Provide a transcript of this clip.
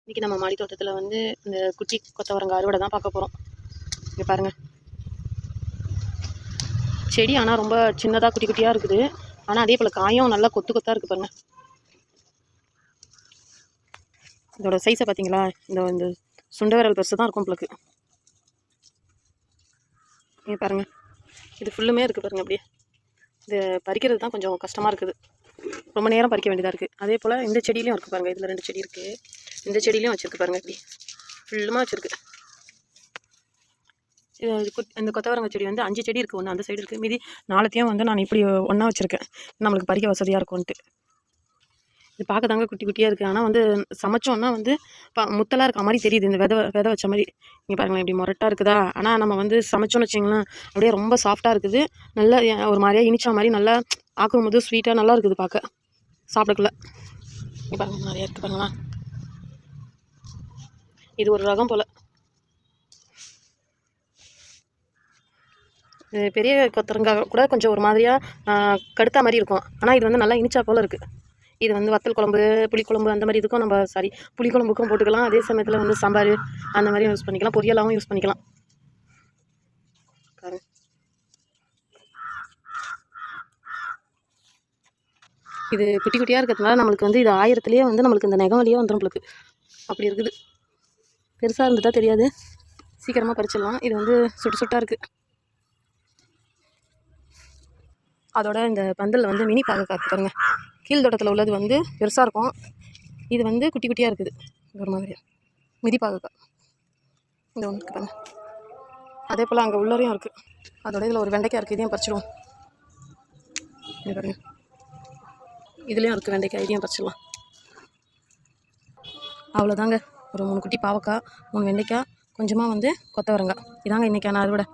இன்றைக்கி நம்ம மாடி தோட்டத்தில் வந்து இந்த குட்டி கொத்தவரங்காய் அறுவடை தான் பார்க்க போகிறோம். இங்கே பாருங்கள், செடி ஆனால் ரொம்ப சின்னதாக குட்டி குட்டியாக இருக்குது. ஆனால் அதே போல் காயும் நல்லா கொத்து கொத்தாக இருக்குது பாருங்கள். இதோட சைஸை பார்த்தீங்களா? இந்த சுண்டை விரல் பெருசு தான் இருக்கும் உங்களுக்கு. இங்கே பாருங்கள், இது ஃபுல்லுமே இருக்குது பாருங்கள். அப்படியே இது பறிக்கிறது தான் கொஞ்சம் கஷ்டமாக இருக்குது. ரொம்ப நேரம் பறிக்க வேண்டியதாக இருக்குது. அதே போல் இந்த செடியிலையும் இருக்குது பாருங்கள். இதில் 2 செடி இருக்குது. இந்த செடியிலையும் வச்சுருக்கு பாருங்கள். இப்படி ஃபுல்லுமாக வச்சுருக்கு. இந்த கொத்தவரங்காய் செடி வந்து 5 செடி இருக்குது. ஒன்று அந்த சைடு இருக்குது, மீதி 4த்தையும் வந்து நான் இப்படி ஒன்றா வச்சுருக்கேன், நம்மளுக்கு பறிக்க வசதியாக இருக்கும்ன்ட்டு. இது பார்க்க தாங்க குட்டி குட்டியாக இருக்குது. ஆனால் வந்து சமைச்சோன்னா வந்து முத்தலாக இருக்க மாதிரி தெரியுது, இந்த விதை வச்ச மாதிரி. இங்கே பாருங்களேன், இப்படி முரட்டாக இருக்குதா. ஆனால் நம்ம வந்து சமைச்சோன்னு வச்சிங்களேன், அப்படியே ரொம்ப சாஃப்டாக இருக்குது. நல்லா ஒரு மாதிரியாக இனிச்சா மாதிரி நல்லா ஆக்கும் போது ஸ்வீட்டாக நல்லா இருக்குது பார்க்க, சாப்பிடக்குள்ள. இங்கே பாருங்கள், நிறையா இருக்குது பாருங்களா. இது ஒரு ரகம் போல். பெரிய கொத்தவரங்காய் கூட கொஞ்சம் ஒரு மாதிரியாக கடுத்தா மாதிரி இருக்கும். ஆனால் இது வந்து நல்லா இனிச்சா போல் இருக்குது. இது வந்து வத்தல் குழம்பு, புளிக்குழம்பு அந்த மாதிரி இதுக்கும் நம்ம புளிக்குழம்புக்கும் போட்டுக்கலாம். அதே சமயத்தில் வந்து சாம்பார் அந்த மாதிரியும் யூஸ் பண்ணிக்கலாம், பொரியலாகவும் யூஸ் பண்ணிக்கலாம். இது குட்டி குட்டியாக இருக்கிறதுனால நம்மளுக்கு வந்து இது 1000த்துலேயே வந்து நம்மளுக்கு இந்த நெகம் வழியே வந்துடும் நம்மளுக்கு. அப்படி இருக்குது. பெருசாக இருந்துட்டால் தெரியாது, சீக்கிரமாக பறிச்சிடலாம். இது வந்து சுட்டாக இருக்குது. அதோட இந்த பந்தலில் வந்து மினி பாகக்காய் இருக்குது பாருங்கள். கீழ் தோட்டத்தில் உள்ளது வந்து பெருசாக இருக்கும், இது வந்து குட்டி குட்டியாக இருக்குது. ஒரு மாதிரியாக மிதி பாகக்காய் இந்த ஒன்று இருக்குது பாருங்கள். அதே போல் அங்கே உள்ளரையும் இருக்குது. அதோட இதில் ஒரு வெண்டைக்காய் இருக்குது, இதையும் பறிச்சிடுவோம். இது பாருங்கள், இதுலேயும் இருக்குது வெண்டைக்காய், இதையும் பறிச்சிடலாம். அவ்வளோதாங்க. ஒரு 3 குட்டி பாவக்காய், 3 வெண்டைக்காய், கொஞ்சமாக வந்து கொத்தவரங்காய். இதாங்க இன்றைக்கான அறுவடை.